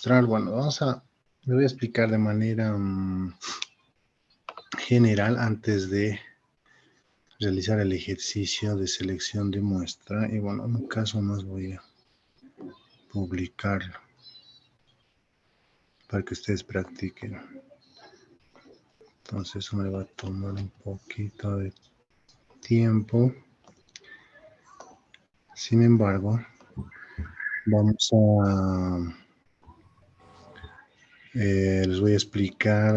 mostrar, bueno, le voy a explicar de manera general antes de realizar el ejercicio de selección de muestra. Y bueno, en un caso más voy a publicarlo para que ustedes practiquen. Entonces eso me va a tomar un poquito de tiempo. Sin embargo, vamos a... les voy a explicar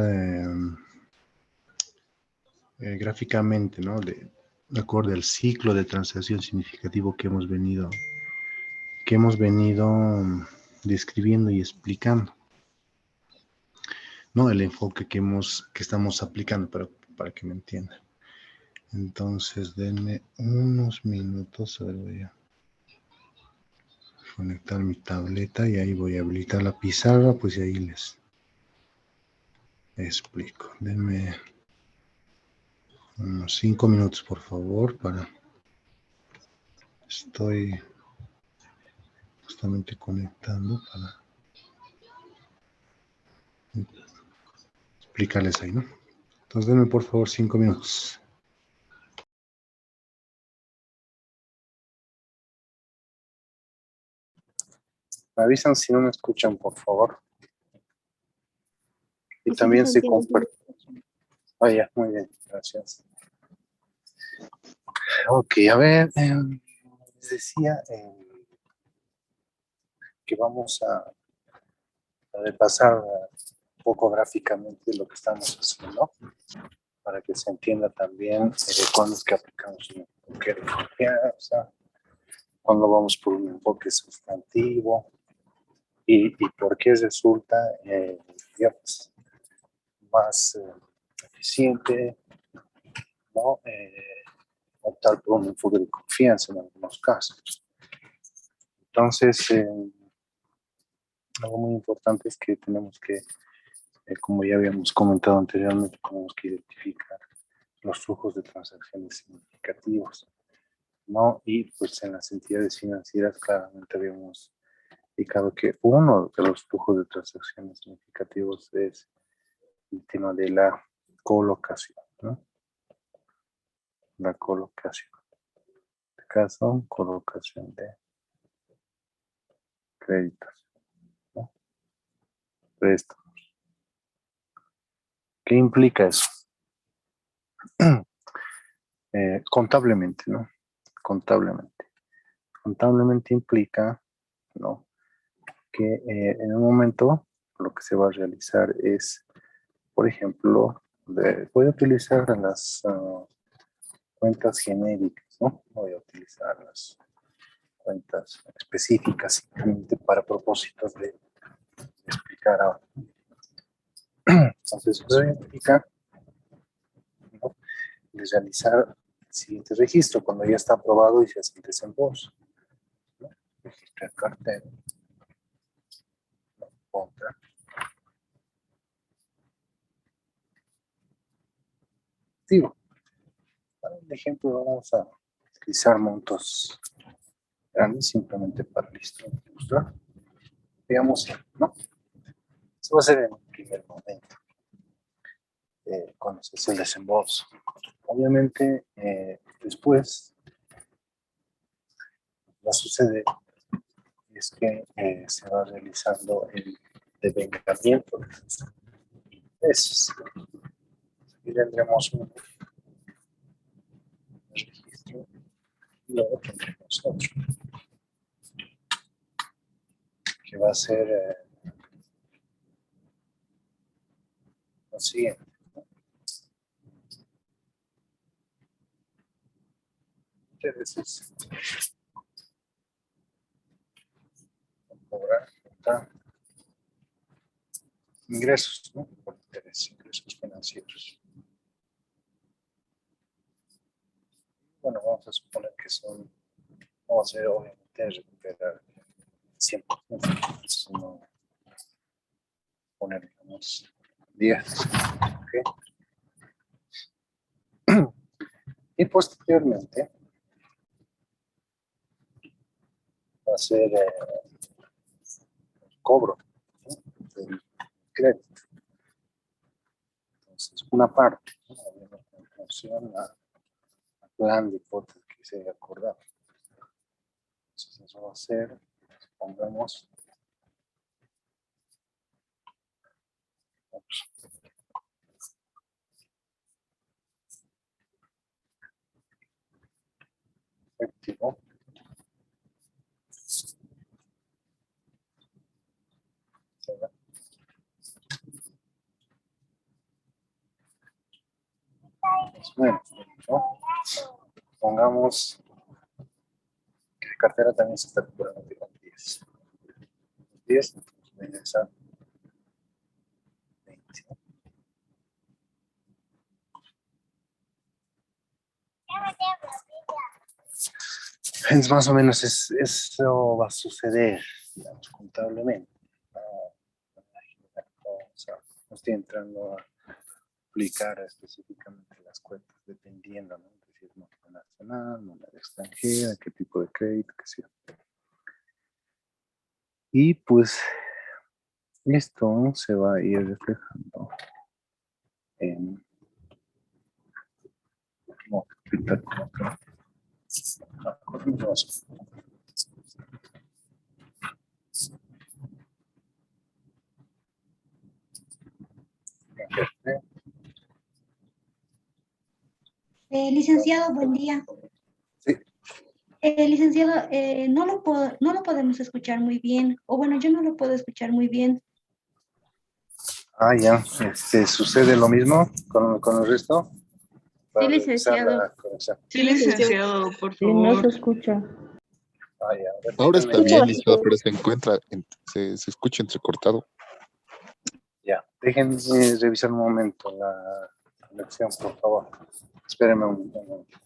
gráficamente, ¿no? De acuerdo al ciclo de transacción significativo que hemos venido describiendo y explicando, ¿no? El enfoque que estamos aplicando para que me entiendan. Entonces, denme unos minutos, a ver, voy a conectar mi tableta y ahí voy a habilitar la pizarra, pues y ahí les explico. Denme unos 5 minutos, por favor, estoy justamente conectando para explicarles ahí, ¿no? Entonces, denme por favor 5 minutos. Me avisan si no me escuchan, por favor. Y sí, también se comparten. Ya, muy bien, gracias. Ok, a ver, les decía que vamos a repasar un poco gráficamente lo que estamos haciendo, para que se entienda también cuándo es que aplicamos un enfoque de confianza, cuándo vamos por un enfoque sustantivo y por qué resulta, digamos, más eficiente, ¿no? Optar por un enfoque de confianza en algunos casos. Entonces, algo muy importante es que tenemos que, como ya habíamos comentado anteriormente, tenemos que identificar los flujos de transacciones significativos, ¿no? Y pues en las entidades financieras claramente habíamos indicado que uno de los flujos de transacciones significativos es el tema de la colocación, ¿no? La colocación. En este caso, colocación de créditos, ¿no? Préstamos. ¿Qué implica eso? Contablemente, ¿no? Contablemente. Contablemente implica, ¿no? Que en un momento lo que se va a realizar es, por ejemplo, voy a utilizar las cuentas genéricas, ¿no? Voy a utilizar las cuentas específicas simplemente para propósitos de explicar ahora. Entonces, eso implica, ¿no? De realizar el siguiente registro cuando ya está aprobado y se hace el desembolso, ¿no? Registrar cartera, compra, activo. Para el ejemplo vamos a utilizar montos grandes simplemente para ilustrar. Digamos, ¿no? Eso va a ser en el primer momento, cuando se hace el desembolso. Obviamente, después, lo que sucede es que se va realizando el devengamiento de esos intereses. Aquí tendremos un registro y luego tendremos otro, que va a ser lo siguiente. Intereses. Cobrar ingresos, ¿no? Por interés, ingresos financieros. Bueno, vamos a suponer que son, vamos a ver, obviamente, recuperar 100%, sino poner, digamos, 10. ¿Okay? Y posteriormente va a ser el cobro, ¿sí? crédito. Entonces, una parte, ¿no? En función al plan de cuotas que se haya acordado. Entonces, eso va a ser, pongamos, efectivo. Bueno, ¿no? Pongamos que de cartera también se está cobrando con 10. 10, menos a 20. Es más o menos eso va a suceder, digamos, contablemente. O sea, no estoy entrando a aplicar específicamente las cuentas, dependiendo, ¿no? Si es moneda nacional, moneda extranjera, qué tipo de crédito, qué sea. Y pues esto se va a ir reflejando en como capital como acá. Licenciado, buen día. Sí. Licenciado, no lo podemos escuchar muy bien, o bueno, yo no lo puedo escuchar muy bien. Ah, ya. ¿Sucede lo mismo con el resto? Para Sí, revisar licenciado. la conexión. Sí, licenciado, por Sí, no favor. se escucha. Ah, ya. A ver, Ahora está déjenme- bien, licenciado, pero se escucha entrecortado. Ya, déjenme revisar un momento la conexión, por favor. Espérenme un momento.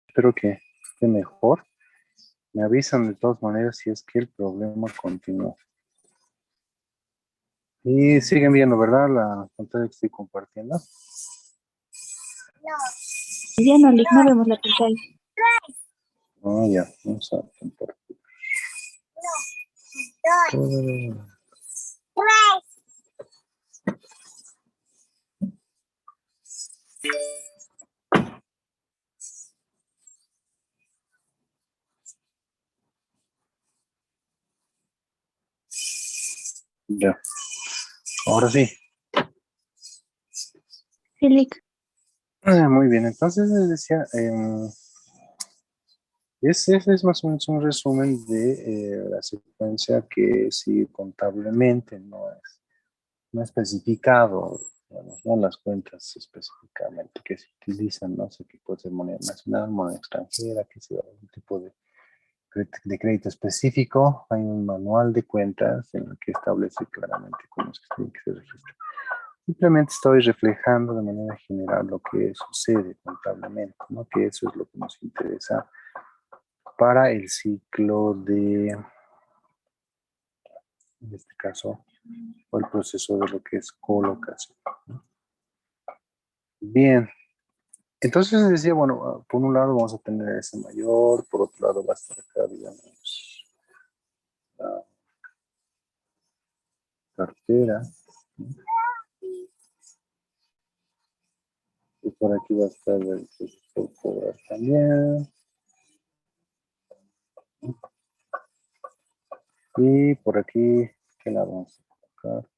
Espero que esté mejor. Me avisan de todas maneras si es que el problema continúa. Y siguen viendo, ¿verdad? La pantalla que estoy compartiendo. Ya no, Lick, no vemos la pantalla. Ah, ya. Vamos a compartir. Ya. Ahora sí. Sí, Lick. Muy bien. Entonces les decía, ese es más o menos un resumen de la secuencia que sigue contablemente, no especificado, digamos, no las cuentas específicamente que se utilizan, no sé qué puede ser moneda nacional, moneda extranjera, que sea algún tipo de crédito específico. Hay un manual de cuentas en el que establece claramente cómo se tiene que se registra. Simplemente estoy reflejando de manera general lo que sucede contablemente, ¿no? Que eso es lo que nos interesa para el ciclo de, en este caso, o el proceso de lo que es colocación. Bien, entonces decía, bueno, por un lado vamos a tener ese mayor, por otro lado va a estar acá, digamos, la cartera, ¿no? Y por aquí va a estar el por cobrar también. Y por aquí, ¿qué la vamos a colocar?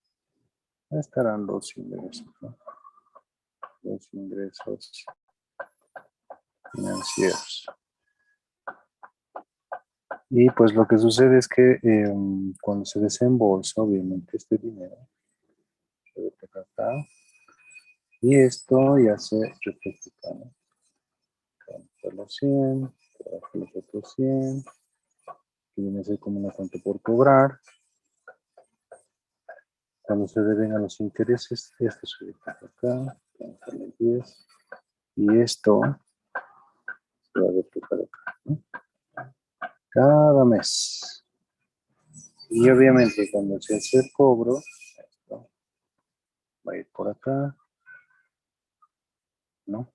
Estarán los ingresos, ¿no? Los ingresos financieros. Y pues lo que sucede es que cuando se desembolsa, obviamente, este dinero se detecta acá. Y esto ya se refleja acá, ¿no? Por los 100, por aquí los otros 100, que viene a ser como una cuenta por cobrar. Cuando se deben a los intereses, esto se refleja acá, vamos a los 10, y esto se va a reflejar acá, ¿no? Cada mes. Y obviamente cuando se hace el cobro, esto va a ir por acá, ¿no?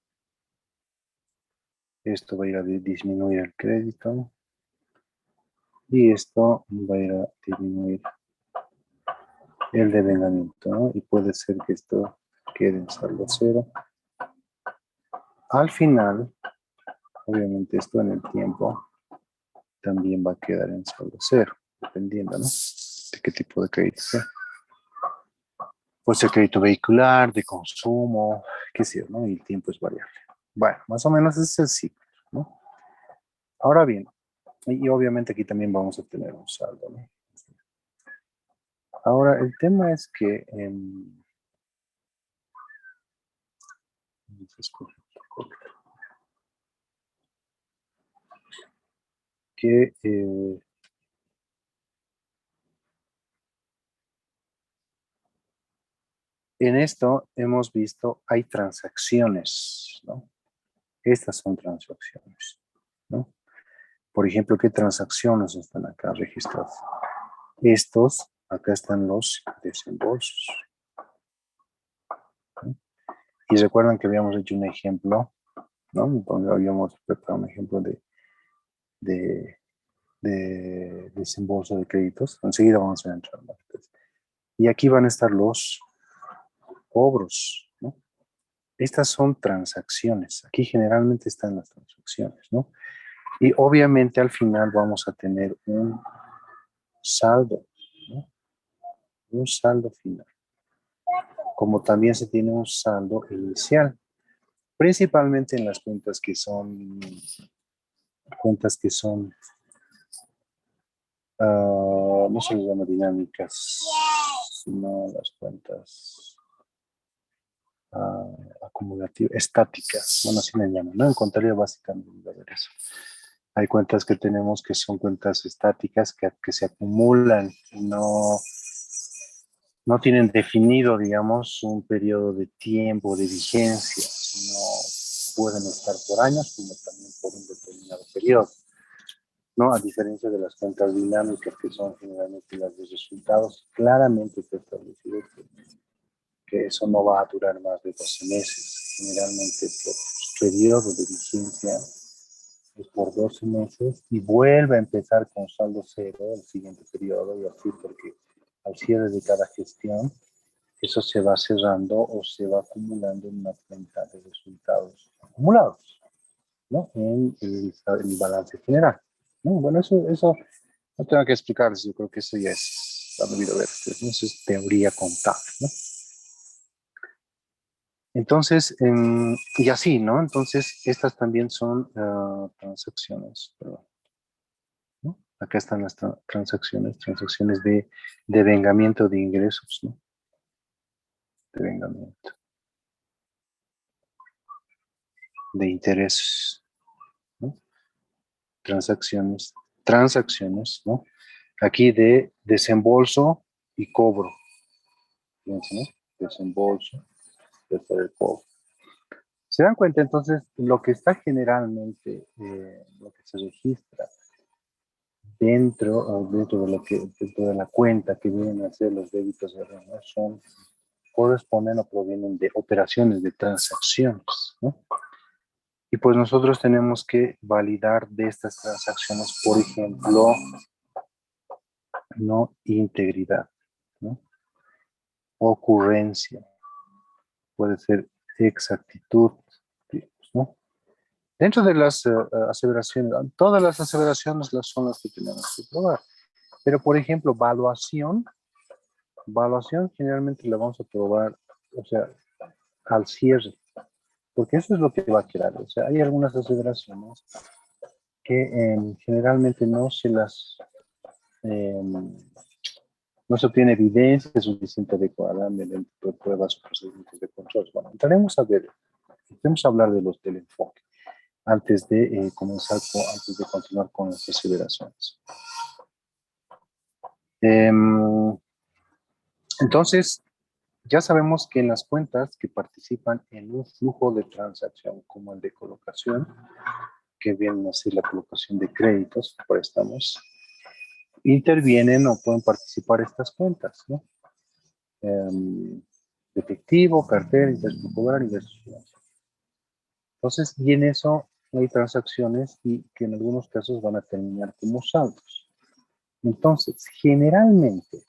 Esto va a ir a disminuir el crédito. Y esto va a ir a disminuir el devengamiento, ¿no? Y puede ser que esto quede en saldo cero. Al final, obviamente esto en el tiempo también va a quedar en saldo cero, dependiendo, ¿no? De qué tipo de crédito sea. Puede ser crédito vehicular, de consumo, qué sé yo, ¿no? Y el tiempo es variable. Bueno, más o menos ese es el ciclo, ¿no? Ahora bien, y obviamente aquí también vamos a tener un saldo, ¿no? Ahora, el tema es que en esto hemos visto, hay transacciones, ¿no? Estas son transacciones, ¿no? Por ejemplo, ¿qué transacciones están acá registradas? Estos, acá están los desembolsos, ¿no? Y recuerdan que habíamos hecho un ejemplo, ¿no? Donde habíamos preparado un ejemplo de desembolso de créditos. Enseguida vamos a entrar más. Y aquí van a estar los cobros, ¿no? Estas son transacciones. Aquí generalmente están las transacciones, ¿no? Y obviamente al final vamos a tener un saldo, ¿no? Un saldo final. Como también se tiene un saldo inicial. Principalmente en las cuentas que son no se les llama dinámicas, sino las cuentas acumulativas, estáticas, bueno, así le llaman, ¿no? En contabilidad básicamente va a ver eso. Hay cuentas que tenemos que son cuentas estáticas que se acumulan, no tienen definido, digamos, un periodo de tiempo, de vigencia, sino pueden estar por años como también por un determinado periodo, ¿no? A diferencia de las cuentas dinámicas que son generalmente las de resultados, claramente está establecido que eso no va a durar más de 12 meses. Generalmente por periodo de vigencia es por 12 meses y vuelve a empezar con saldo cero el siguiente periodo y así porque al cierre de cada gestión eso se va cerrando o se va acumulando en una cuenta de resultados acumulados, ¿no? En el balance general, ¿no? Bueno, eso no tengo que explicarles, yo creo que eso ya es, han debido ver ustedes, ¿no? Eso es teoría contable, ¿no? Entonces, y así, ¿no? Entonces, estas también son transacciones, perdón, ¿no? Acá están las transacciones de devengamiento de ingresos, ¿no? Devengamiento de intereses, ¿no? Transacciones, ¿no? Aquí de desembolso y cobro, fíjense, ¿no? Desembolso, después del cobro. ¿Se dan cuenta entonces lo que está generalmente, lo que se registra dentro dentro de la cuenta que vienen a ser los débitos de red, ¿no? Corresponden o provienen de operaciones, de transacciones, ¿no? Y pues nosotros tenemos que validar de estas transacciones, por ejemplo, no integridad, ¿no? Ocurrencia, puede ser exactitud, digamos, ¿no? Dentro de las aseveraciones, todas las aseveraciones son las que tenemos que probar. Pero, por ejemplo, valuación generalmente la vamos a probar, o sea, al cierre, porque eso es lo que va a quedar. O sea, hay algunas aseveraciones que generalmente no se obtiene evidencia suficiente adecuada mediante pruebas o procedimientos de control. Bueno, entraremos a hablar del enfoque antes de antes de continuar con las aseveraciones. Entonces, ya sabemos que en las cuentas que participan en un flujo de transacción como el de colocación, que viene a ser la colocación de créditos, préstamos, intervienen o pueden participar estas cuentas, ¿no? Efectivo, cartera, ingresos por cobrar, ingresos financieros. Entonces, y en eso hay transacciones y que en algunos casos van a terminar como saldos. Entonces, generalmente,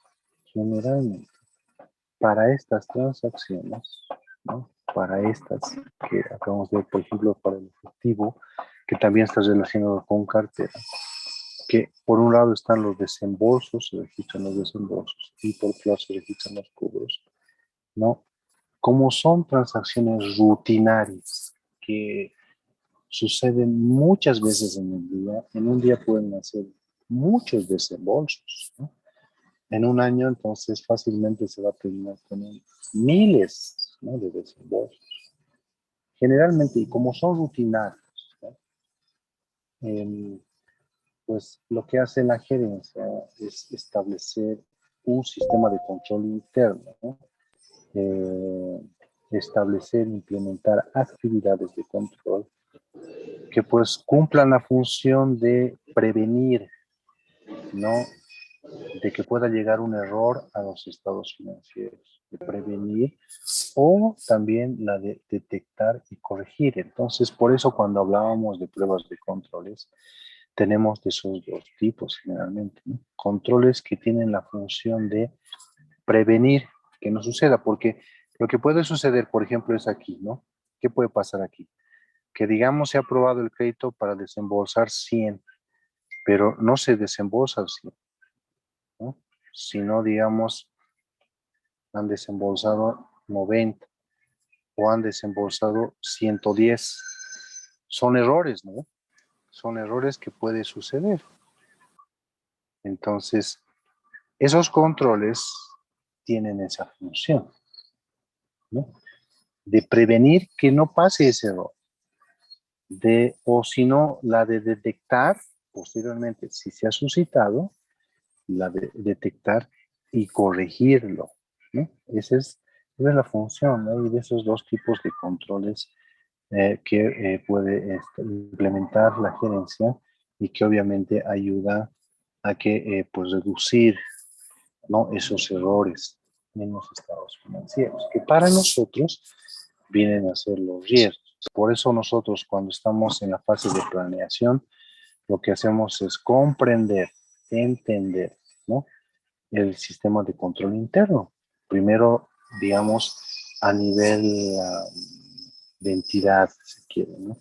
para estas transacciones, ¿no? Para estas que acabamos de ver, por ejemplo, para el efectivo, que también está relacionado con cartera, que por un lado están los desembolsos, se registran los desembolsos, y por otro lado se registran los cobros, ¿no? Como son transacciones rutinarias que suceden muchas veces en un día pueden hacer muchos desembolsos, ¿no? En un año, entonces, fácilmente se va a terminar con miles, ¿no?, de desembolsos. Generalmente, y como son rutinarios, ¿no?, pues lo que hace la gerencia es establecer un sistema de control interno, ¿no? Establecer, implementar actividades de control que pues cumplan la función de prevenir, ¿no?, de que pueda llegar un error a los estados financieros, de prevenir o también la de detectar y corregir. Entonces, por eso cuando hablábamos de pruebas de controles, tenemos de esos dos tipos generalmente, ¿no? Controles que tienen la función de prevenir que no suceda, porque lo que puede suceder, por ejemplo, es aquí, ¿no? ¿Qué puede pasar aquí? Que digamos se ha aprobado el crédito para desembolsar 100, pero no se desembolsa 100, ¿no? Sino, digamos, han desembolsado 90 o han desembolsado 110. Son errores, ¿no? Son errores que puede suceder. Entonces, esos controles tienen esa función, ¿no? De prevenir que no pase ese error. O si no, la de detectar posteriormente, si se ha suscitado, la de detectar y corregirlo, ¿no? Esa es la función, ¿no? Y de esos dos tipos de controles que puede implementar la gerencia y que obviamente ayuda a que pues reducir, ¿no?, esos errores en los estados financieros, que para nosotros vienen a ser los riesgos. Por eso nosotros cuando estamos en la fase de planeación, lo que hacemos es comprender, entender, ¿no?, el sistema de control interno. Primero, digamos, a nivel de entidad, si se quiere, ¿no?,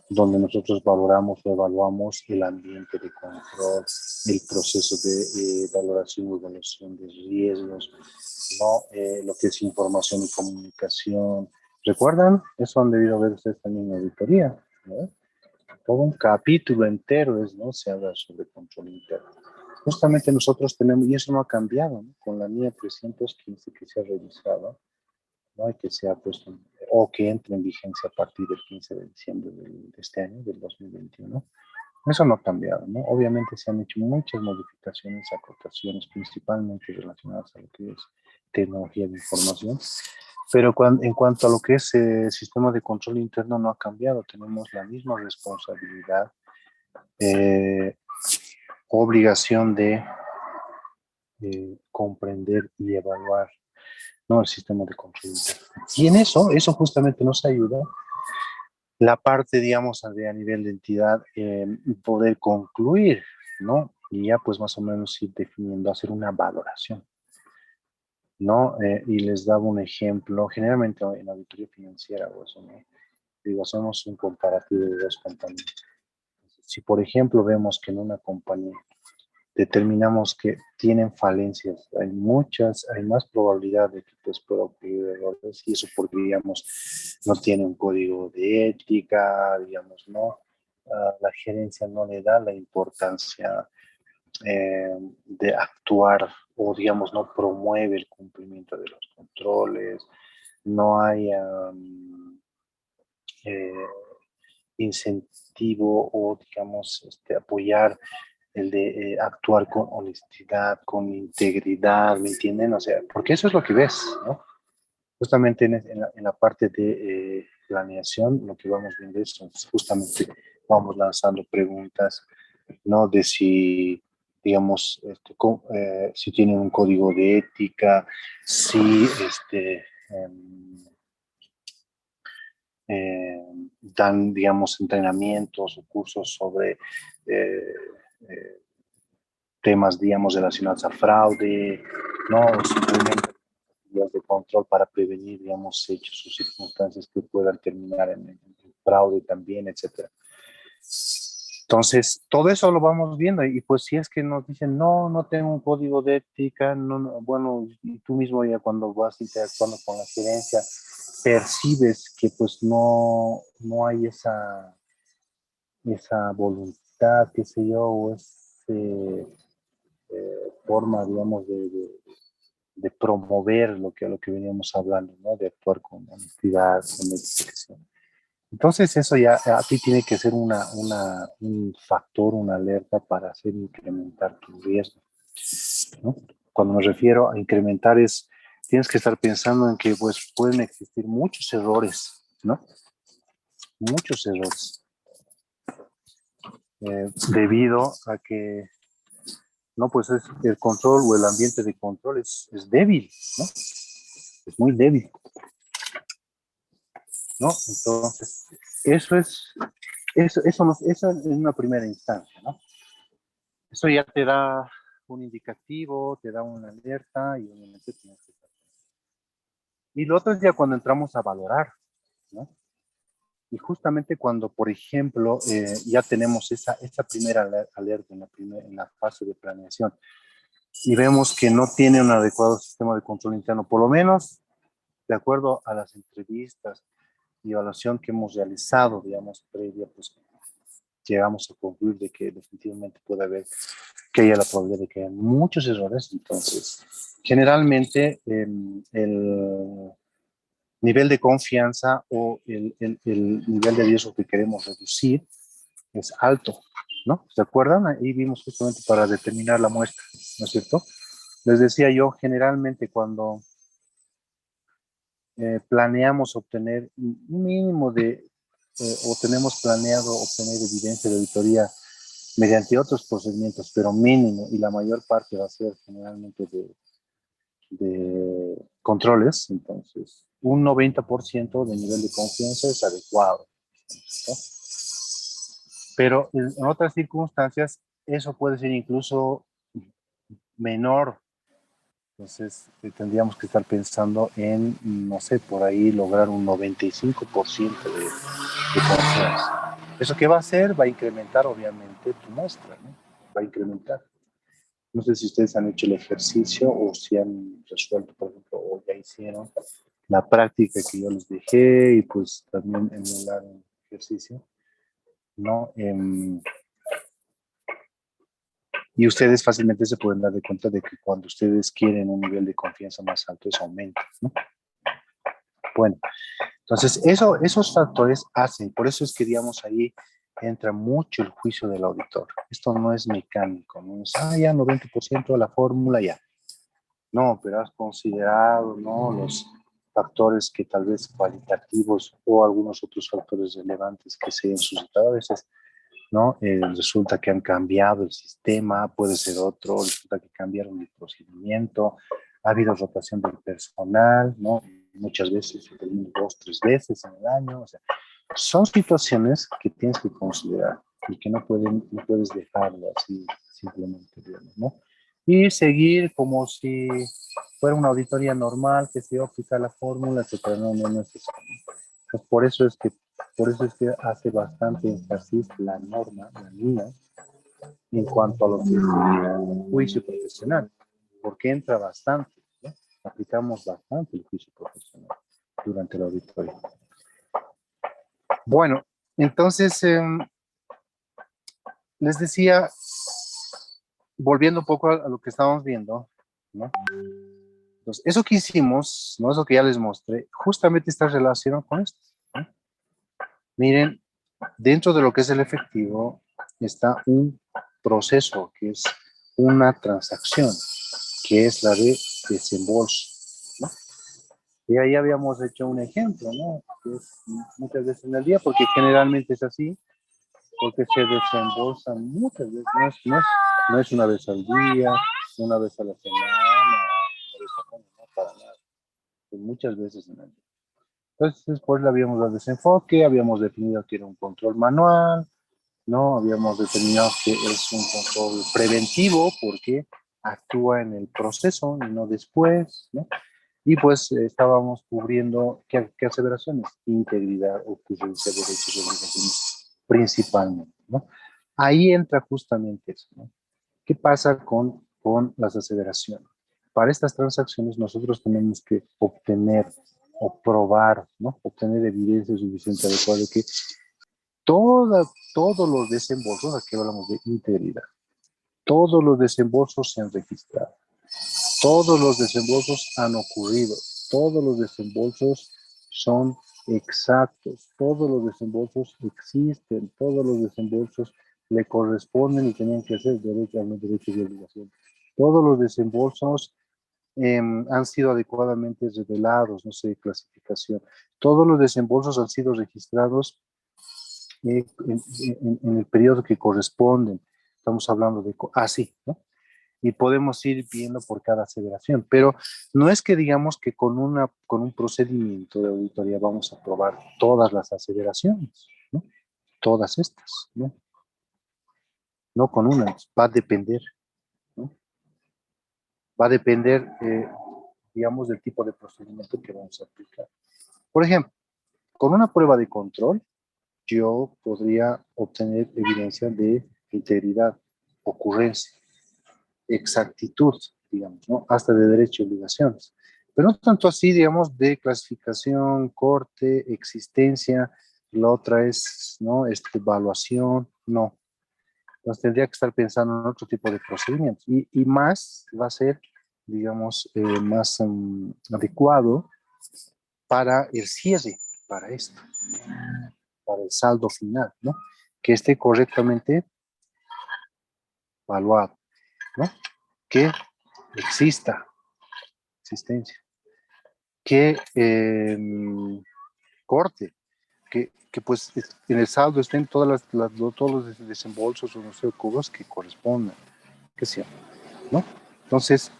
donde nosotros valoramos o evaluamos el ambiente de control, el proceso de valoración y evaluación de riesgos, ¿no? Lo que es información y comunicación. ¿Recuerdan? Eso han debido ver ustedes también en auditoría, ¿no? Todo un capítulo entero ¿no?, se habla sobre control interno. Justamente nosotros tenemos, y eso no ha cambiado, ¿no?, con la NIE 315 que se ha revisado, ¿no?, y que se ha puesto, o que entra en vigencia a partir del 15 de diciembre de este año, del 2021. Eso no ha cambiado, ¿no? Obviamente se han hecho muchas modificaciones, acotaciones, principalmente relacionadas a lo que es tecnología de información, pero en cuanto a lo que es sistema de control interno no ha cambiado, tenemos la misma responsabilidad obligación de comprender y evaluar, ¿no?, el sistema de control interno. Y en eso justamente nos ayuda la parte, digamos, a nivel de entidad, poder concluir, ¿no? Y ya pues más o menos ir definiendo, hacer una valoración, ¿no? Y les daba un ejemplo, generalmente en la auditoría financiera o eso, ¿no? Digo, hacemos un comparativo de dos compañías. Si, por ejemplo, vemos que en una compañía determinamos que tienen falencias, hay más probabilidad de que pues pueda ocurrir errores, y eso porque, digamos, no tiene un código de ética, digamos, ¿no? La gerencia no le da la importancia de actuar, o digamos, no promueve el cumplimiento de los controles, no hay eh, incentivo o, digamos, apoyar el de actuar con honestidad, con integridad, ¿me entienden? O sea, porque eso es lo que ves, ¿no? Justamente en la parte de planeación, lo que vamos viendo es justamente vamos lanzando preguntas, ¿no? De si, digamos, si tienen un código de ética, si dan, digamos, entrenamientos o cursos sobre eh, eh, temas, digamos, relacionados a fraude, ¿no? O simplemente medidas de control para prevenir, digamos, hechos o circunstancias que puedan terminar en fraude también, etcétera. Entonces, todo eso lo vamos viendo, y pues si es que nos dicen, no, no tengo un código de ética, bueno, y tú mismo ya cuando vas interactuando con la gerencia, percibes que pues no hay esa voluntad, qué sé yo, o forma, digamos, de promover lo que veníamos hablando, ¿no? De actuar con honestidad, con dedicación. Entonces eso ya a ti tiene que ser un factor, una alerta para hacer incrementar tu riesgo, ¿no? Cuando me refiero a incrementar tienes que estar pensando en que pues pueden existir muchos errores, ¿no? Muchos errores, debido a que, no, pues el control o el ambiente de control es débil, ¿no? Es muy débil, ¿no? Entonces, eso es una primera instancia, ¿no? Eso ya te da un indicativo, te da una alerta, y obviamente tienes que estar. Y lo otro es ya cuando entramos a valorar, ¿no? Y justamente cuando, por ejemplo, ya tenemos esa primera alerta en la fase de planeación, y vemos que no tiene un adecuado sistema de control interno, por lo menos de acuerdo a las entrevistas y evaluación que hemos realizado, digamos, previa, pues llegamos a concluir de que definitivamente puede haber, que haya la probabilidad de que haya muchos errores. Entonces, generalmente el nivel de confianza o el nivel de riesgo que queremos reducir es alto, ¿no? ¿Se acuerdan? Ahí vimos justamente para determinar la muestra, ¿no es cierto? Les decía yo, generalmente cuando planeamos obtener un mínimo o tenemos planeado obtener evidencia de auditoría mediante otros procedimientos, pero mínimo, y la mayor parte va a ser generalmente de controles, entonces un 90% de nivel de confianza es adecuado, ¿no? Pero en otras circunstancias eso puede ser incluso menor. Entonces, tendríamos que estar pensando en, no sé, por ahí lograr un 95% de confianza. ¿Eso qué va a hacer? Va a incrementar, obviamente, tu muestra, ¿no? Va a incrementar. No sé si ustedes han hecho el ejercicio o si han resuelto, por ejemplo, o ya hicieron la práctica que yo les dejé, y pues también emular el ejercicio, ¿no? Y ustedes fácilmente se pueden dar de cuenta de que cuando ustedes quieren un nivel de confianza más alto, eso aumenta, ¿no? Bueno, entonces esos factores hacen, por eso es que, digamos, ahí entra mucho el juicio del auditor. Esto no es mecánico, no es, ya 90% de la fórmula ya. No, pero has considerado, ¿no?, los factores que tal vez cualitativos o algunos otros factores relevantes que se han suscitado. A veces ¿no? Resulta que han cambiado el sistema, puede ser otro, resulta que cambiaron el procedimiento, ha habido rotación del personal, ¿no? Muchas veces, 2, 3 veces en el año, o sea, son situaciones que tienes que considerar y que no puedes dejarlo así simplemente, digamos, ¿no? Y seguir como si fuera una auditoría normal, que se aplica la fórmula, etcétera, no es eso. Pues por eso es que hace bastante énfasis la norma, la mía, en cuanto a lo que es el juicio profesional, porque entra bastante, ¿no? Aplicamos bastante el juicio profesional durante la auditoría. Bueno, entonces, les decía, volviendo un poco a lo que estábamos viendo, ¿no? Entonces, eso que hicimos, ¿no? Eso que ya les mostré, justamente está relacionado con esto, ¿no? Miren, dentro de lo que es el efectivo está un proceso que es una transacción, que es la de desembolso, ¿no? Y ahí habíamos hecho un ejemplo, ¿no? Que es muchas veces en el día, porque generalmente es así, porque se desembolsan muchas veces, no es una vez al día, una vez a la semana, una vez al año, no para nada, es muchas veces en el día. Entonces, después le habíamos dado desenfoque, habíamos definido que era un control manual, ¿no? Habíamos determinado que es un control preventivo porque actúa en el proceso y no después, ¿no? Y pues estábamos cubriendo qué aseveraciones, integridad, ocurrencia, derechos y obligaciones principalmente, ¿no? Ahí entra justamente eso, ¿no? ¿Qué pasa con las aseveraciones? Para estas transacciones nosotros tenemos que obtener o probar, ¿no? Obtener evidencia suficiente adecuada de que todos los desembolsos, aquí hablamos de integridad, todos los desembolsos se han registrado, todos los desembolsos han ocurrido, todos los desembolsos son exactos, todos los desembolsos existen, todos los desembolsos le corresponden y tenían que ser derechos y obligaciones. Todos los desembolsos han sido adecuadamente revelados, no sé, clasificación. Todos los desembolsos han sido registrados en el periodo que corresponden. Estamos hablando de así, ¿no? Y podemos ir viendo por cada aseveración, pero no es que digamos que con un procedimiento de auditoría vamos a probar todas las aseveraciones, ¿no? Todas estas, ¿no? No con una, va a depender, ¿no? Va a depender, digamos, del tipo de procedimiento que vamos a aplicar. Por ejemplo, con una prueba de control, yo podría obtener evidencia de integridad, ocurrencia, exactitud, digamos, ¿no? Hasta de derecho y obligaciones. Pero no tanto así, digamos, de clasificación, corte, existencia, la otra es, ¿no? Evaluación, no. Entonces tendría que estar pensando en otro tipo de procedimientos. Y más va a ser, digamos, más adecuado para el cierre, para esto, para el saldo final, ¿no? Que esté correctamente evaluado, ¿no? Que exista existencia, que corte, que pues en el saldo estén todos los desembolsos o no sé, cobros que correspondan, que sea, ¿no? Entonces,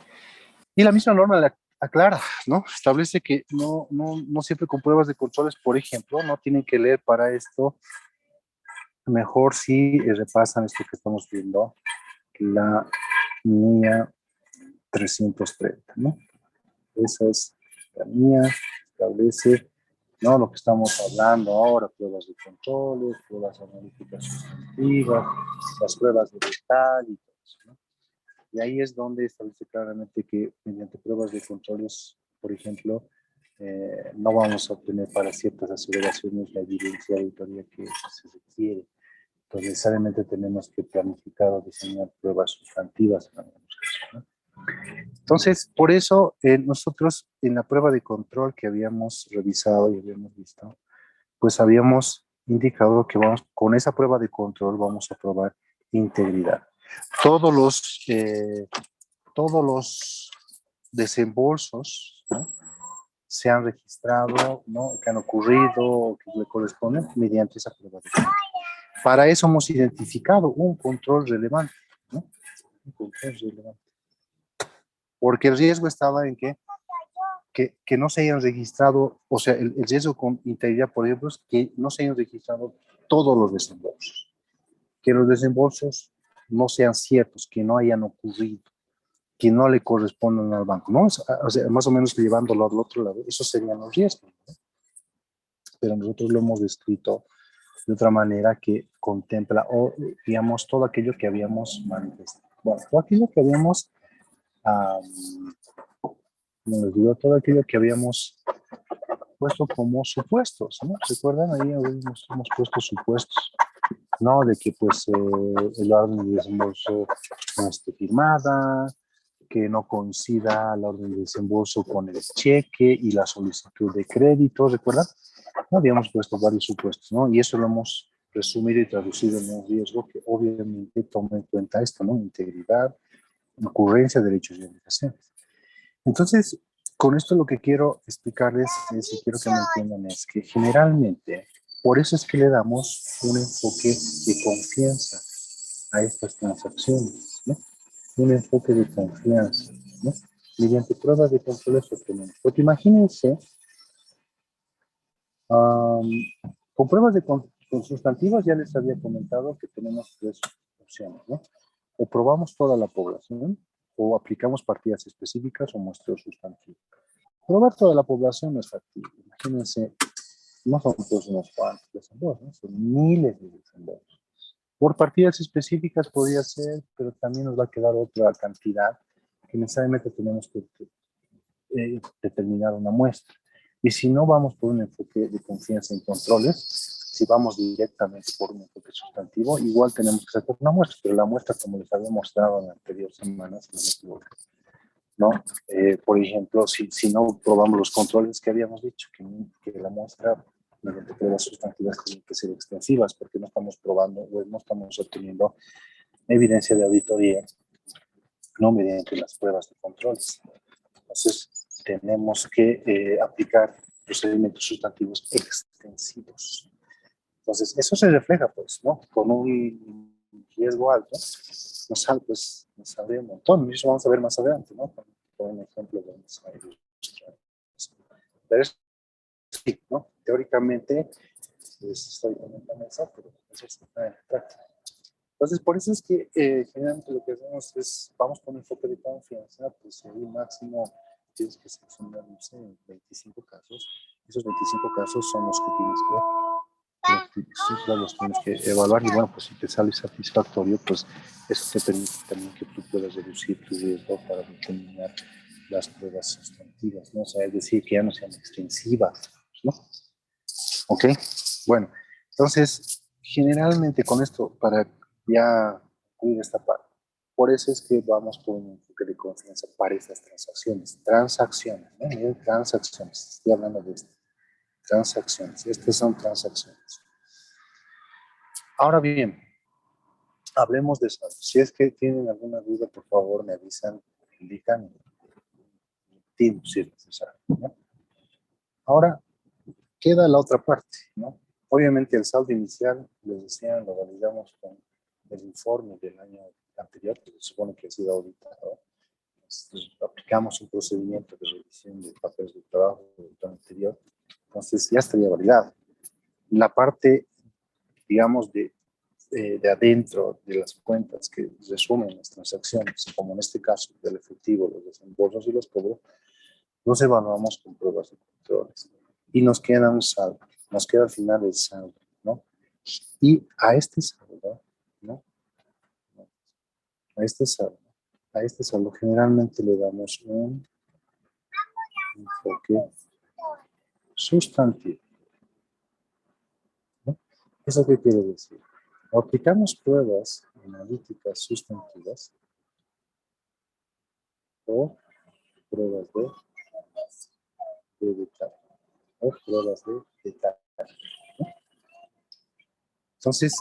y la misma norma la aclara, ¿no? Establece que no siempre con pruebas de controles, por ejemplo, no tienen que leer para esto, mejor si repasan esto que estamos viendo, la mía 330, ¿no? Esa es la mía, establece, ¿no? Lo que estamos hablando ahora, pruebas de controles, pruebas analíticas sustantivas, las pruebas de letal y todo eso, ¿no? Y ahí es donde establece claramente que mediante pruebas de controles, por ejemplo, no vamos a obtener para ciertas aseveraciones la evidencia de auditoría que se requiere. Entonces, necesariamente tenemos que planificar o diseñar pruebas sustantivas en algunos casos, ¿no? Entonces, por eso nosotros en la prueba de control que habíamos revisado y habíamos visto, pues habíamos indicado que vamos, con esa prueba de control vamos a probar integridad. Todos los desembolsos, ¿no? Se han registrado, ¿no? Que han ocurrido o que le corresponden mediante esa prueba de control. Para eso hemos identificado un control relevante, ¿no? Un control relevante. Porque el riesgo estaba en que no se hayan registrado, o sea, el riesgo con integridad, por ejemplo, es que no se hayan registrado todos los desembolsos, que los desembolsos no sean ciertos, que no hayan ocurrido, que no le correspondan al banco, ¿no? O sea, más o menos llevándolo al otro lado, esos serían los riesgos, ¿no? Pero nosotros lo hemos descrito de otra manera que contempla, o digamos, todo aquello que habíamos manifestado. Bueno, todo aquello que habíamos, nos dio todo aquello que habíamos puesto como supuestos, ¿no? ¿Recuerdan? Ahí hemos puesto supuestos, ¿no? De que pues el orden de desembolso no esté firmada, que no coincida la orden de desembolso con el cheque y la solicitud de crédito, ¿recuerdan? No habíamos puesto varios supuestos, ¿no? Y eso lo hemos resumido y traducido en un riesgo que obviamente toma en cuenta esto, ¿no? Integridad, ocurrencia, derechos y obligaciones. Entonces, con esto lo que quiero explicarles es, y quiero que me entiendan, es que generalmente, por eso es que le damos un enfoque de confianza a estas transacciones, ¿no? Un enfoque de confianza, ¿no? Mediante pruebas de control obtenemos. Porque imagínense, con pruebas de con sustantivos ya les había comentado que tenemos tres opciones, ¿no? O probamos toda la población, o aplicamos partidas específicas o muestreo sustantivo. Probar toda la población no es factible. Imagínense, no son pues unos cuantos desembolsos, ¿no? Son miles de desembolsos. Por partidas específicas podría ser, pero también nos va a quedar otra cantidad que necesariamente tenemos que determinar una muestra. Y si no vamos por un enfoque de confianza en controles, si vamos directamente por un enfoque sustantivo, igual tenemos que sacar una muestra, pero la muestra, como les había mostrado en las anteriores semanas, no me equivoco, ¿no? Por ejemplo, si no probamos los controles que habíamos dicho, que la muestra mediante pruebas sustantivas tienen que ser extensivas, porque no estamos probando o no estamos obteniendo evidencia de auditoría, no mediante las pruebas de controles. Entonces, tenemos que aplicar procedimientos sustantivos extensivos. Entonces, eso se refleja, pues, ¿no? Con un riesgo alto, nos sale un montón. Y eso vamos a ver más adelante, ¿no? Con un ejemplo vamos a ilustrar. Pero es sí, ¿no? Teóricamente, estoy comentando eso, pero eso está en práctica. Entonces, por eso es que generalmente lo que hacemos es, vamos con un enfoque de confianza, pues ahí máximo tienes que seleccionar, no sé, 25 casos. Esos 25 casos son los que tienes que evaluar y bueno, pues si te sale satisfactorio, pues eso te permite también que tú puedas reducir tu riesgo para determinar las pruebas sustantivas, ¿no? O sea, es decir, que ya no sean extensivas, ¿no? ¿Ok? Bueno, entonces, generalmente con esto, para ya concluir esta parte, por eso es que vamos por un enfoque de confianza para estas transacciones, ¿no? Miren, transacciones, estoy hablando de esto, transacciones, estas son transacciones. Ahora bien, hablemos de saldo. Si es que tienen alguna duda, por favor, me avisan, me indican, si es necesario, ¿no? Ahora, queda la otra parte, ¿no? Obviamente el saldo inicial, les decía, lo validamos con el informe del año anterior, que se supone que ha sido auditado. Entonces, aplicamos un procedimiento de revisión de papeles de trabajo del año anterior, entonces ya estaría validado. La parte, digamos, de adentro de las cuentas que resumen las transacciones, como en este caso del efectivo, los desembolsos y los cobros, los evaluamos con pruebas de controles. Y nos queda un saldo, nos queda al final el saldo, ¿no? Y a este saldo, ¿no? A este saldo generalmente le damos un enfoque sustantivo, ¿no? ¿Eso qué quiere decir? Aplicamos pruebas analíticas sustantivas o pruebas de detalle, o pruebas de detalle, ¿no? Entonces,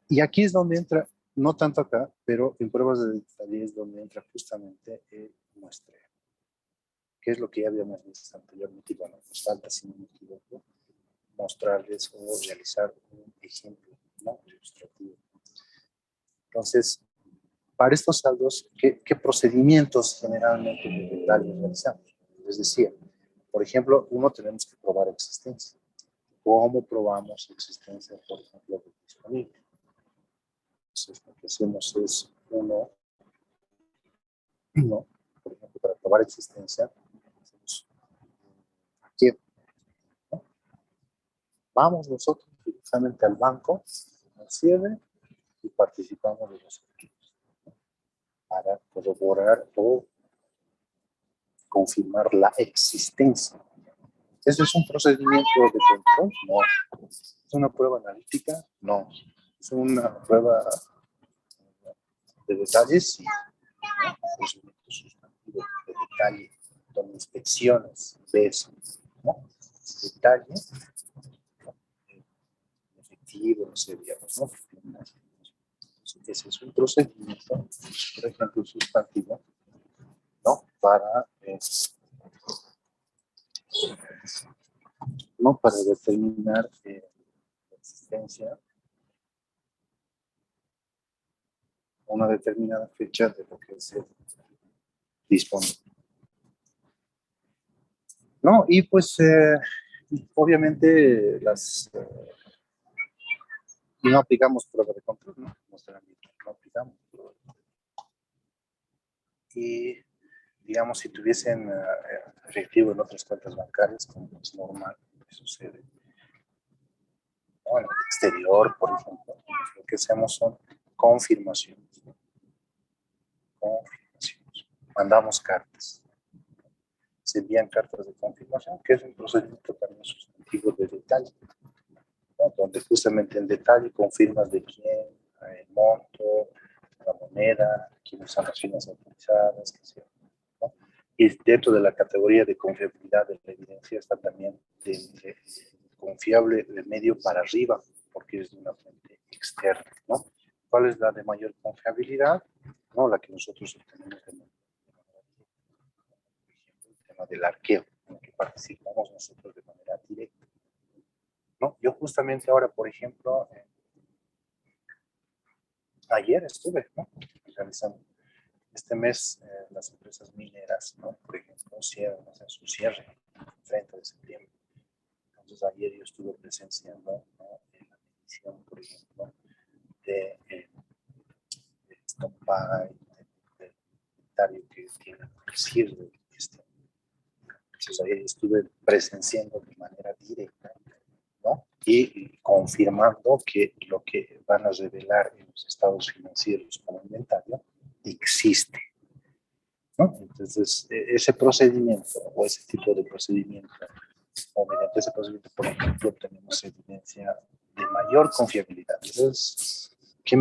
y aquí es donde entra, no tanto acá, pero en pruebas de detalle es donde entra justamente el muestreo, que es lo que ya habíamos visto anteriormente. Bueno, nos falta, si no me equivoco, mostrarles o realizar un ejemplo ¿no? Ilustrativo. Entonces, para estos saldos, ¿qué procedimientos generalmente de detalle realizamos? Les decía, por ejemplo, tenemos que probar existencia. ¿Cómo probamos existencia, por ejemplo, de disponible? Entonces, lo que hacemos es por ejemplo, para probar existencia, hacemos aquí, ¿no? Vamos nosotros directamente al banco, al cierre, y participamos de los equipos, ¿no? Para corroborar o confirmar la existencia. ¿Ese es un procedimiento de control? No. ¿Es una prueba analítica? No. ¿Es una prueba de detalles? Sí. Un procedimiento sustantivo de detalle, donde inspecciones, ves, ¿no? Detalle, ¿no? Efectivo, no sé, digamos, ¿no? Ese es un procedimiento, por ejemplo, sustantivo, ¿no? Para determinar la existencia, una determinada fecha de lo que se dispone. ¿No? Y pues, obviamente, no aplicamos prueba de control, ¿no? No aplicamos prueba de control. Y, digamos, si tuviesen efectivo en otras cuentas bancarias, como es normal, que sucede, ¿no? En el exterior, por ejemplo, lo que hacemos son confirmaciones, ¿no? Confirmaciones. Mandamos cartas. Se envían cartas de confirmación, que es un procedimiento también sustantivo de detalle, ¿no? Donde justamente en detalle confirmas de quién, el monto, la moneda, quiénes son las firmas autorizadas, ¿no? Y dentro de la categoría de confiabilidad de la evidencia está también de confiable de medio para arriba, porque es de una fuente externa, ¿no? ¿Cuál es la de mayor confiabilidad? No, la que nosotros obtenemos de manera del arqueo, en el que participamos nosotros de manera directa, ¿no? Yo justamente ahora, por ejemplo, ayer estuve, ¿no? Realizando este mes las empresas mineras, ¿no? Por ejemplo, hacen su cierre el 30 de septiembre. Entonces ayer yo estuve presenciando, ¿no? En la medición, por ejemplo, de Stompay, del inventario que tiene el cierre de este. Entonces ayer estuve presenciando de manera directa, ¿no? Y confirmando que lo que van a revelar en los estados financieros como inventario existe, ¿no? Entonces, ese procedimiento o ese tipo de procedimiento, o mediante ese procedimiento, por ejemplo, tenemos evidencia de mayor confiabilidad. Entonces, ¿qué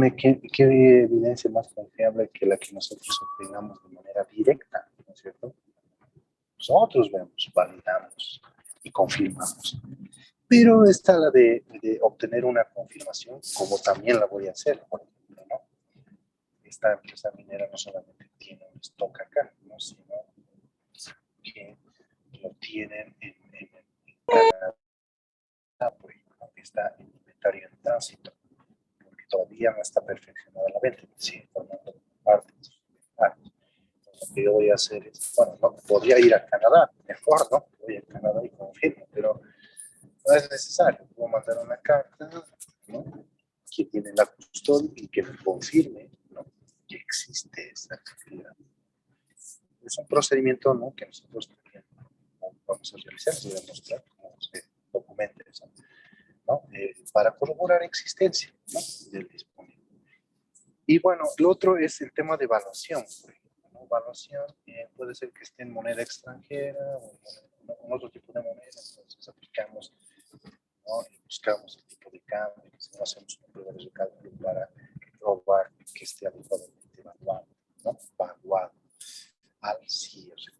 evidencia más confiable que la que nosotros obtengamos de manera directa, ¿no es cierto? Nosotros vemos, validamos y confirmamos. Pero está la de obtener una confirmación, como también la voy a hacer, por ejemplo, ¿no? Esta empresa minera no solamente tiene un stock acá, ¿no? Sino que lo tienen en Canadá, por ejemplo, que está en inventario en tránsito, porque todavía no está perfeccionada la venta, sigue formando parte de sus inventarios. Lo que yo voy a hacer es, bueno, no podría ir a Canadá, mejor, ¿no? Voy a Canadá y confirmo, pero no es necesario. Puedo mandar una carta, ¿no? Que tiene la custodia y que me confirme, ¿no? Que existe esa actividad. Es un procedimiento, ¿no? Que nosotros también vamos a realizar, voy a mostrar cómo se documenta eso, ¿no? Para corroborar existencia, ¿no? Del disponible. Y bueno, lo otro es el tema de evaluación, por ejemplo, ¿no? Evaluación puede ser que esté en moneda extranjera o en otro tipo de moneda, entonces aplicamos, ¿no? Y buscamos el tipo de cambio, no hacemos una prueba de cálculo para probar que esté adecuadamente evaluado, ¿no? Valuado al cierre.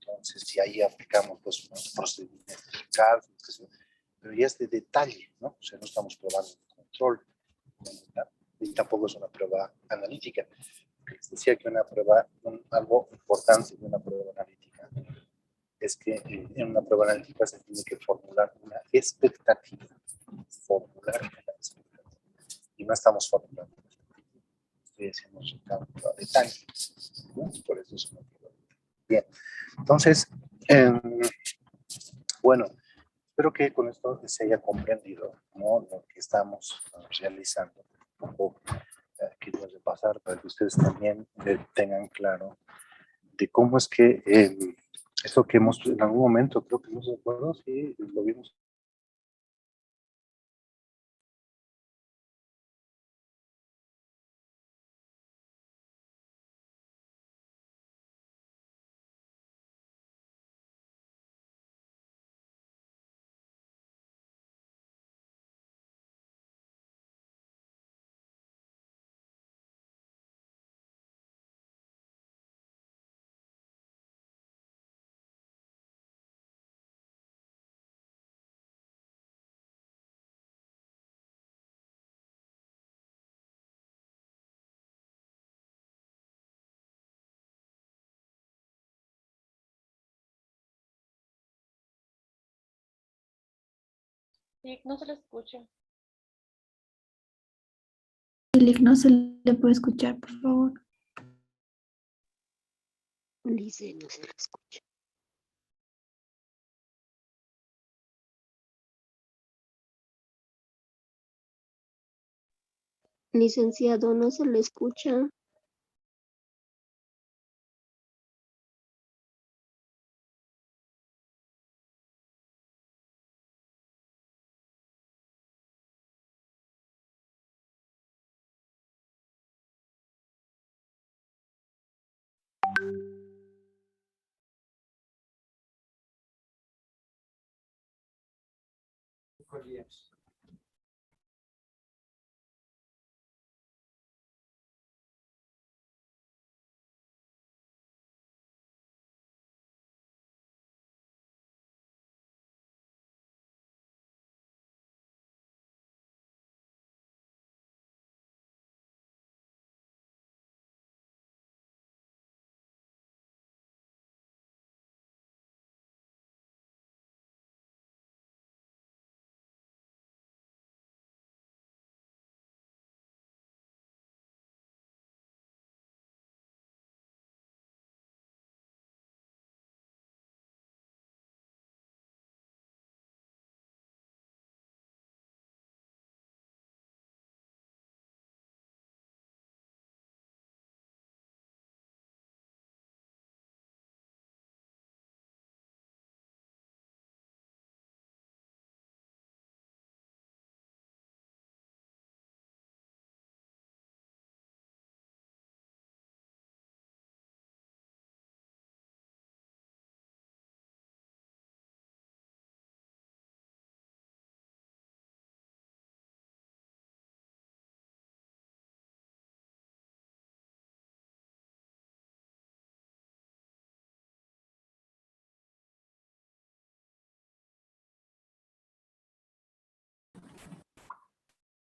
Entonces, si ahí aplicamos pues, unos procedimientos de cálculo, pero ya es de detalle, ¿no? O sea, no estamos probando el control, ¿no? Y tampoco es una prueba analítica. Les decía que una prueba, algo importante de una prueba analítica es que en una prueba analítica se tiene que formular una expectativa. Formular una expectativa. y no estamos formulando. Estoy haciendo un recambio a detalle, ¿no? Por eso es un motivo. Bien, entonces, bueno, espero que con esto se haya comprendido, ¿no? Lo que estamos realizando. Un poco aquí voy a repasar para que ustedes también tengan claro de cómo es que eso que hemos en algún momento, creo que no se acuerda, si lo vimos. Sí, no se le escucha. Lick, no se le puede escuchar, por favor. Dice, no se le escucha. Licenciado, no se le escucha.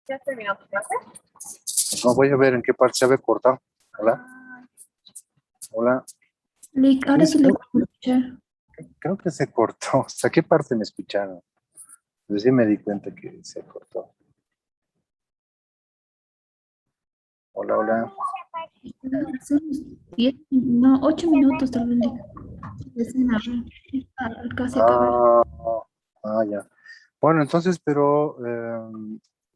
¿Ya terminó tu clase? No, voy a ver en qué parte se había cortado. Hola. Hola. Lick, ahora sí le puedo escuchar. Creo que se cortó. ¿Hasta qué parte me escucharon? Pues sí me di cuenta que se cortó. Hola, hola. Hace unos 8 minutos tal vez, Lick. Recién casi acabar. Ya. Bueno, entonces, pero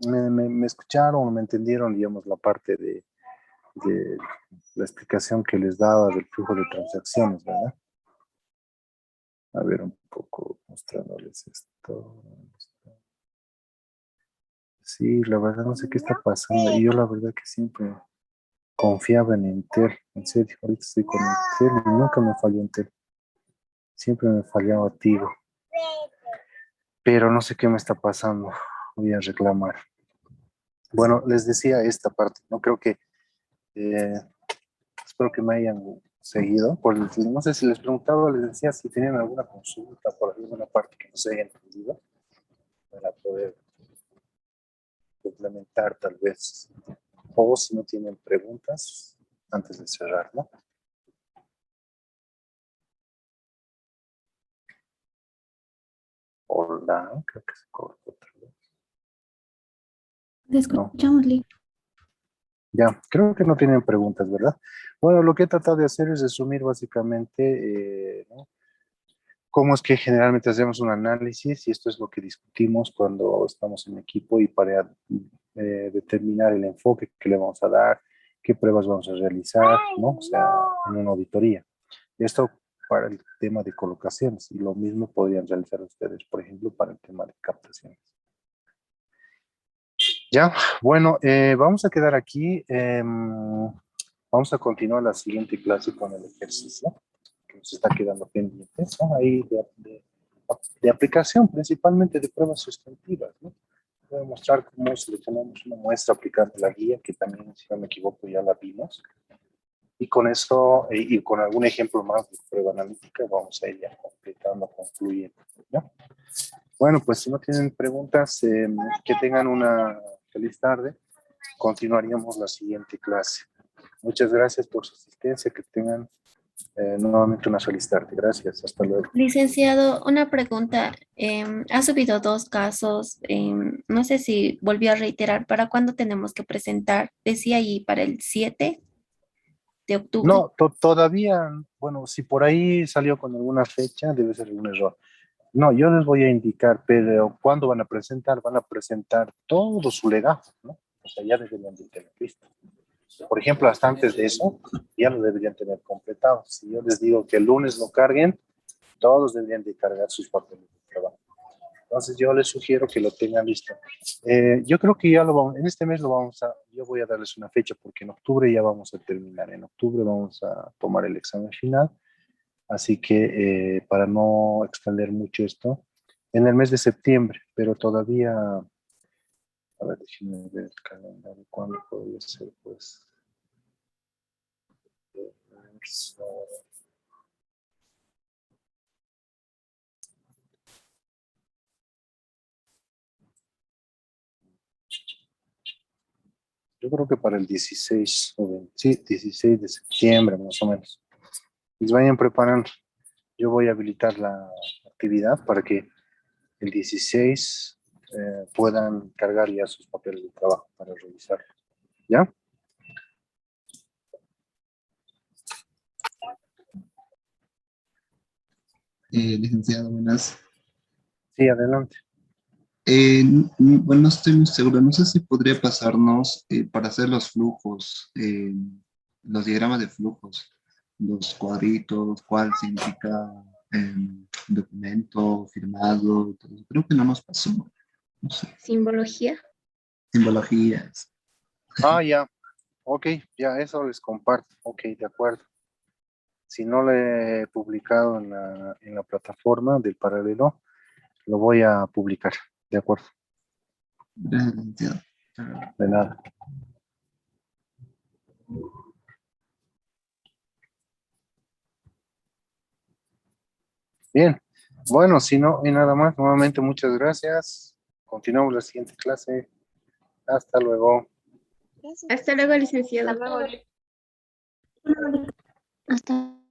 me escucharon, me entendieron, digamos, la parte de la explicación que les daba del flujo de transacciones, ¿verdad? A ver, un poco mostrándoles esto. Sí, la verdad no sé qué está pasando. Y yo la verdad que siempre confiaba en Intel. En serio, ahorita estoy con Intel y nunca me falló Intel. Siempre me fallaba Tigo. Pero no sé qué me está pasando. Voy a reclamar. Bueno, les decía esta parte. No creo que... espero que me hayan seguido. No sé si les preguntaba, les decía si tenían alguna consulta por alguna parte que no se haya entendido para poder complementar tal vez. O si no tienen preguntas antes de cerrar, ¿no? Hola, creo que se cortó otra vez. Te escuchamos, Lic. Ya, creo que no tienen preguntas, ¿verdad? Bueno, lo que he tratado de hacer es resumir básicamente, ¿no? Cómo es que generalmente hacemos un análisis y esto es lo que discutimos cuando estamos en equipo y para determinar el enfoque que le vamos a dar, qué pruebas vamos a realizar, ¿no? O sea, en una auditoría. Esto para el tema de colocaciones y lo mismo podrían realizar ustedes, por ejemplo, para el tema de captaciones. Ya, bueno, vamos a quedar aquí. Vamos a continuar la siguiente clase con el ejercicio que nos está quedando pendiente, ¿no? Ahí de aplicación, principalmente de pruebas sustantivas, ¿no? Voy a mostrar cómo seleccionamos una muestra aplicando la guía, que también, si no me equivoco, ya la vimos. Y con eso, y con algún ejemplo más de prueba analítica, vamos a ir ya completando, concluyendo, ¿no? Bueno, pues si no tienen preguntas, que tengan una feliz tarde. Continuaríamos la siguiente clase. Muchas gracias por su asistencia. Que tengan nuevamente una feliz tarde. Gracias. Hasta luego. Licenciado, una pregunta. Ha subido 2 casos. No sé si volvió a reiterar. ¿Para cuándo tenemos que presentar? Decía ahí para el 7 de octubre. No, todavía, bueno, si por ahí salió con alguna fecha, debe ser un error. No, yo les voy a indicar, pero ¿cuándo van a presentar? Van a presentar todo su legajo, ¿no? O sea, ya deberían de tener listo. Por ejemplo, hasta antes de eso, ya lo deberían tener completado. Si yo les digo que el lunes lo carguen, todos deberían de cargar sus papeles de trabajo. Entonces yo les sugiero que lo tengan listo. Yo creo que ya lo vamos, en este mes lo vamos a, yo voy a darles una fecha porque en octubre ya vamos a terminar. En octubre vamos a tomar el examen final. Así que para no extender mucho esto, en el mes de septiembre, pero todavía, a ver, déjenme ver el calendario, ¿cuándo podría ser? Pues, yo creo que para el 16, sí, 16 de septiembre más o menos. Les vayan preparando. Yo voy a habilitar la actividad para que el 16 puedan cargar ya sus papeles de trabajo para revisarlo. ¿Ya? Licenciado, buenas. Sí, adelante. Bueno, no estoy muy seguro. No sé si podría pasarnos para hacer los flujos, los diagramas de flujos, los cuadritos, cuál significa documento, firmado, todo. Creo que no nos pasó. No sé. Simbología. Simbologías. Ya. Ok, ya eso les comparto. Ok, de acuerdo. Si no lo he publicado en la plataforma del paralelo, lo voy a publicar. De acuerdo. Gracias, licenciado. De nada. Bien. Bueno, si no hay nada más, nuevamente muchas gracias. Continuamos la siguiente clase. Hasta luego. Gracias. Hasta luego, licenciado. Hasta luego. Hasta